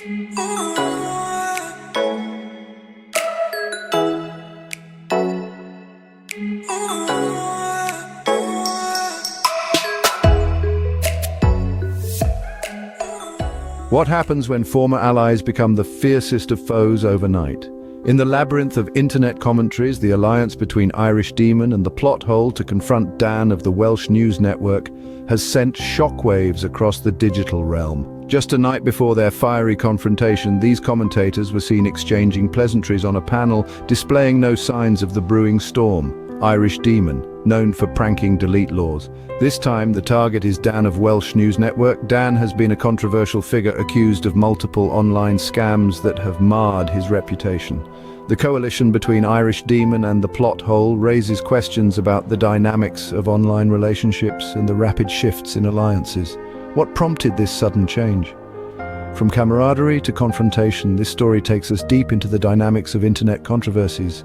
What happens when former allies become the fiercest of foes overnight? In the labyrinth of internet commentaries, the alliance between Irish Demon and the plot hole to confront Dan of the Welsh News Network has sent shockwaves across the digital realm. Just a night before their fiery confrontation, these commentators were seen exchanging pleasantries on a panel displaying no signs of the brewing storm. Irish Demon, known for pranking delete laws. This time, the target is Dan of Welsh News Network. Dan has been a controversial figure accused of multiple online scams that have marred his reputation. The coalition between Irish Demon and the plot hole raises questions about the dynamics of online relationships and the rapid shifts in alliances. What prompted this sudden change? From camaraderie to confrontation, this story takes us deep into the dynamics of internet controversies.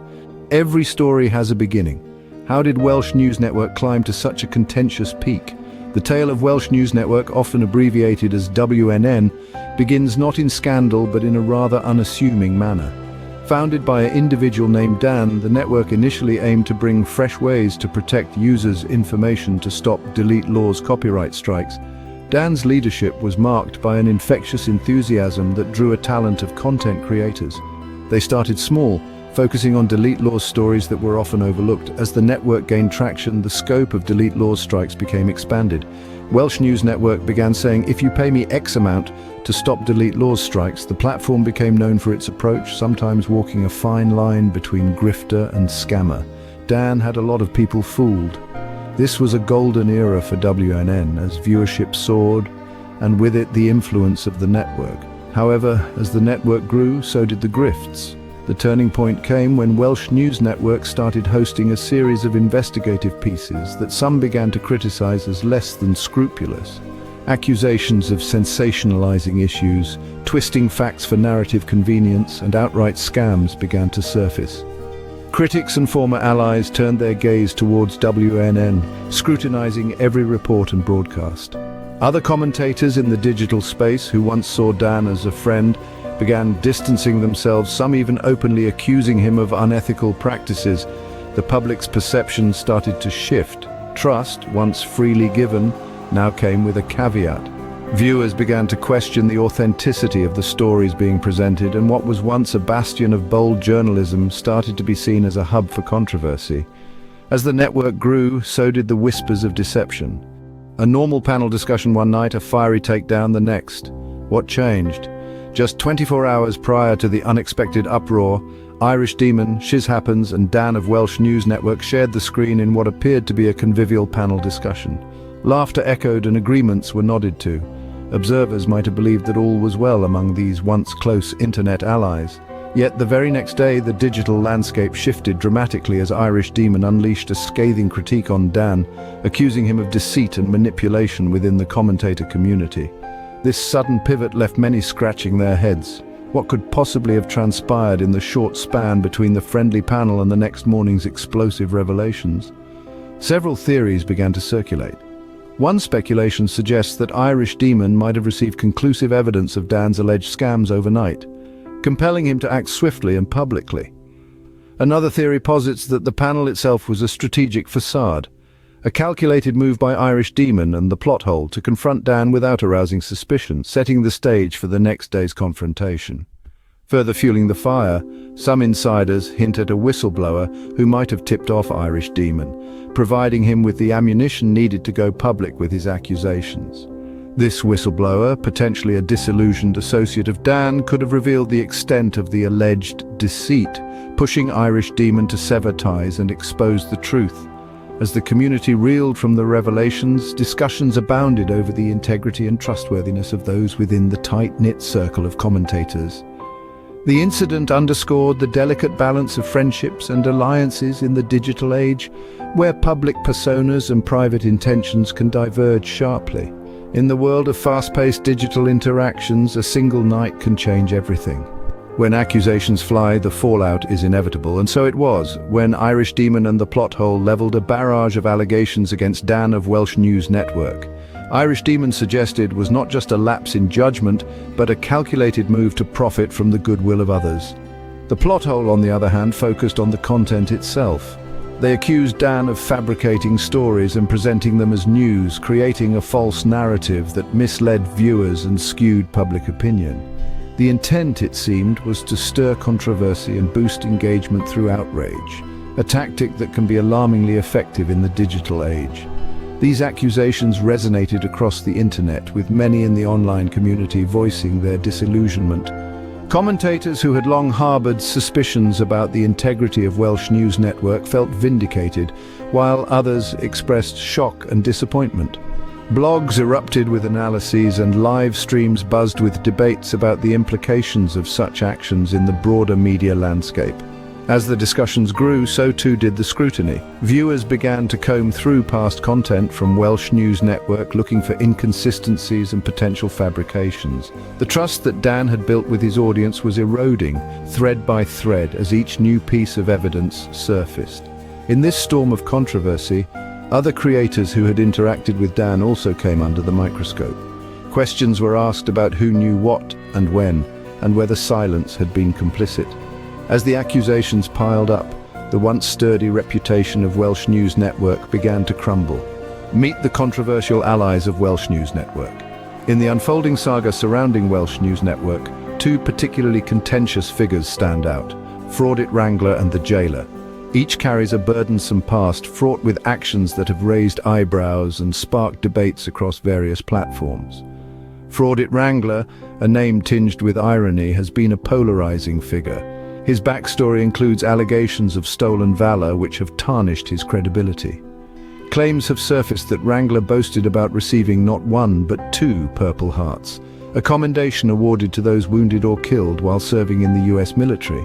Every story has a beginning. How did Welsh News Network climb to such a contentious peak? The tale of Welsh News Network, often abbreviated as WNN, begins not in scandal but in a rather unassuming manner. Founded by an individual named Dan, the network initially aimed to bring fresh ways to protect users' information to stop delete laws' copyright strikes. Dan's leadership was marked by an infectious enthusiasm that drew a talent of content creators. They started small, focusing on delete laws stories that were often overlooked. As the network gained traction, the scope of delete laws strikes became expanded. Welsh News Network began saying, "If you pay me X amount to stop delete laws strikes." The platform became known for its approach, sometimes walking a fine line between grifter and scammer. Dan had a lot of people fooled. This was a golden era for WNN as viewership soared, and with it the influence of the network. However, as the network grew, so did the grifts. The turning point came when Welsh News Network started hosting a series of investigative pieces that some began to criticize as less than scrupulous. Accusations of sensationalizing issues, twisting facts for narrative convenience, and outright scams began to surface. Critics and former allies turned their gaze towards WNN, scrutinizing every report and broadcast. Other commentators in the digital space, who once saw Dan as a friend, began distancing themselves, some even openly accusing him of unethical practices. The public's perception started to shift. Trust, once freely given, now came with a caveat. Viewers began to question the authenticity of the stories being presented, and what was once a bastion of bold journalism started to be seen as a hub for controversy. As the network grew, so did the whispers of deception. A normal panel discussion one night, a fiery takedown the next. What changed? Just 24 hours prior to the unexpected uproar, Irish Demon, Shiz Happens, and Dan of Welsh News Network shared the screen in what appeared to be a convivial panel discussion. Laughter echoed and agreements were nodded to. Observers might have believed that all was well among these once close internet allies. Yet the very next day, the digital landscape shifted dramatically as Irish Demon unleashed a scathing critique on Dan, accusing him of deceit and manipulation within the commentator community. This sudden pivot left many scratching their heads. What could possibly have transpired in the short span between the friendly panel and the next morning's explosive revelations? Several theories began to circulate. One speculation suggests that Irish Demon might have received conclusive evidence of Dan's alleged scams overnight, compelling him to act swiftly and publicly. Another theory posits that the panel itself was a strategic facade, a calculated move by Irish Demon and the plot hole to confront Dan without arousing suspicion, setting the stage for the next day's confrontation. Further fueling the fire, some insiders hint at a whistleblower who might have tipped off Irish Demon, providing him with the ammunition needed to go public with his accusations. This whistleblower, potentially a disillusioned associate of Dan, could have revealed the extent of the alleged deceit, pushing Irish Demon to sever ties and expose the truth. As the community reeled from the revelations, discussions abounded over the integrity and trustworthiness of those within the tight-knit circle of commentators. The incident underscored the delicate balance of friendships and alliances in the digital age, where public personas and private intentions can diverge sharply. In the world of fast-paced digital interactions, a single night can change everything. When accusations fly, the fallout is inevitable, and so it was, when Irish Demon and the plot hole leveled a barrage of allegations against Dan of Welsh News Network. Irish Demon suggested was not just a lapse in judgment, but a calculated move to profit from the goodwill of others. The plot hole, on the other hand, focused on the content itself. They accused Dan of fabricating stories and presenting them as news, creating a false narrative that misled viewers and skewed public opinion. The intent, it seemed, was to stir controversy and boost engagement through outrage, a tactic that can be alarmingly effective in the digital age. These accusations resonated across the internet, with many in the online community voicing their disillusionment. Commentators who had long harbored suspicions about the integrity of Welsh News Network felt vindicated, while others expressed shock and disappointment. Blogs erupted with analyses and live streams buzzed with debates about the implications of such actions in the broader media landscape. As the discussions grew, so too did the scrutiny. Viewers began to comb through past content from Welsh News Network, looking for inconsistencies and potential fabrications. The trust that Dan had built with his audience was eroding, thread by thread, as each new piece of evidence surfaced. In this storm of controversy, other creators who had interacted with Dan also came under the microscope. Questions were asked about who knew what and when, and whether silence had been complicit. As the accusations piled up, the once sturdy reputation of Welsh News Network began to crumble. Meet the controversial allies of Welsh News Network. In the unfolding saga surrounding Welsh News Network, two particularly contentious figures stand out: Fraudit Wrangler and the Jailer. Each carries a burdensome past fraught with actions that have raised eyebrows and sparked debates across various platforms. Fraudit Wrangler, a name tinged with irony, has been a polarizing figure. His backstory includes allegations of stolen valor which have tarnished his credibility. Claims have surfaced that Wrangler boasted about receiving not one but 2 Purple Hearts, a commendation awarded to those wounded or killed while serving in the US military.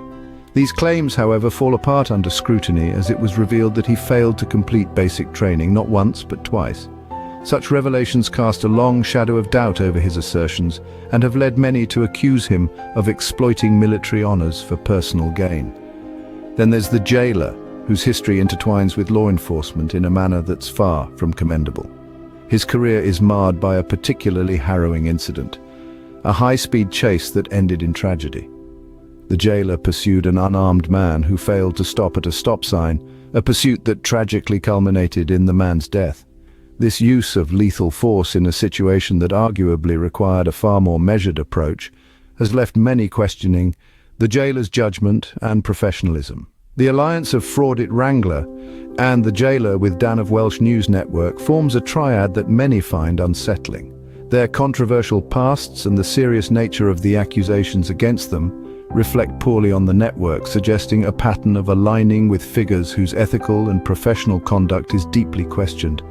These claims, however, fall apart under scrutiny, as it was revealed that he failed to complete basic training not once but twice. Such revelations cast a long shadow of doubt over his assertions and have led many to accuse him of exploiting military honors for personal gain. Then there's the Jailer, whose history intertwines with law enforcement in a manner that's far from commendable. His career is marred by a particularly harrowing incident, a high-speed chase that ended in tragedy. The Jailer pursued an unarmed man who failed to stop at a stop sign, a pursuit that tragically culminated in the man's death. This use of lethal force in a situation that arguably required a far more measured approach has left many questioning the Jailer's judgment and professionalism. The alliance of Fraudit Wrangler and the Jailer with Dan of Welsh News Network forms a triad that many find unsettling. Their controversial pasts and the serious nature of the accusations against them reflect poorly on the network, suggesting a pattern of aligning with figures whose ethical and professional conduct is deeply questioned.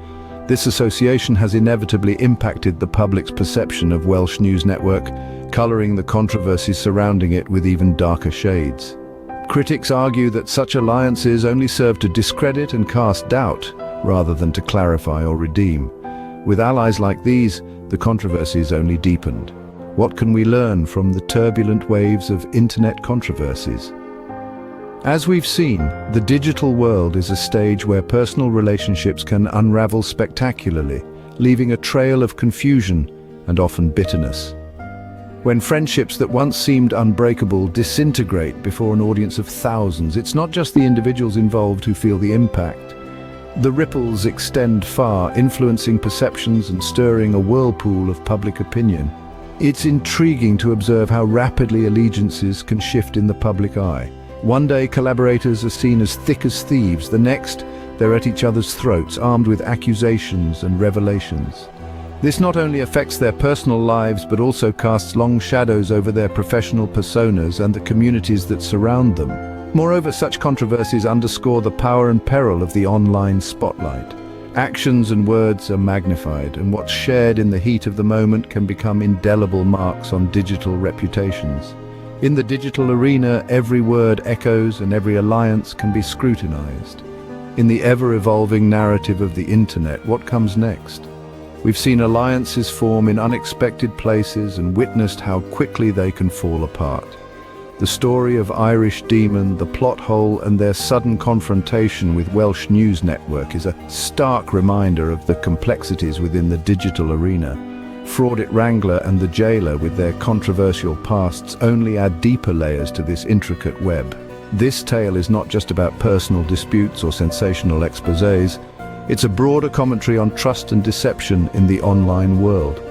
This association has inevitably impacted the public's perception of Welsh News Network, coloring the controversies surrounding it with even darker shades. Critics argue that such alliances only serve to discredit and cast doubt, rather than to clarify or redeem. With allies like these, the controversies only deepened. What can we learn from the turbulent waves of internet controversies? As we've seen, the digital world is a stage where personal relationships can unravel spectacularly, leaving a trail of confusion and often bitterness. When friendships that once seemed unbreakable disintegrate before an audience of thousands, it's not just the individuals involved who feel the impact. The ripples extend far, influencing perceptions and stirring a whirlpool of public opinion. It's intriguing to observe how rapidly allegiances can shift in the public eye. One day collaborators are seen as thick as thieves, the next they're at each other's throats, armed with accusations and revelations. This not only affects their personal lives but also casts long shadows over their professional personas and the communities that surround them. Moreover, such controversies underscore the power and peril of the online spotlight. Actions and words are magnified, and what's shared in the heat of the moment can become indelible marks on digital reputations. In the digital arena, every word echoes and every alliance can be scrutinized. In the ever-evolving narrative of the internet, what comes next? We've seen alliances form in unexpected places and witnessed how quickly they can fall apart. The story of Irish Demon, the plot hole, and their sudden confrontation with Welsh News Network is a stark reminder of the complexities within the digital arena. Fraudit Wrangler and the Jailer, with their controversial pasts, only add deeper layers to this intricate web. This tale is not just about personal disputes or sensational exposés. It's a broader commentary on trust and deception in the online world.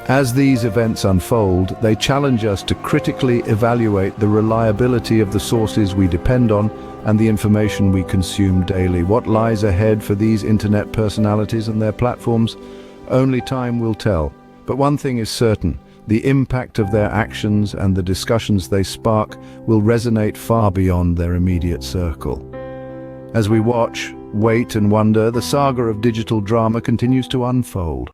As these events unfold, they challenge us to critically evaluate the reliability of the sources we depend on and the information we consume daily. What lies ahead for these internet personalities and their platforms? Only time will tell. But one thing is certain: the impact of their actions and the discussions they spark will resonate far beyond their immediate circle. As we watch, wait and wonder, the saga of digital drama continues to unfold.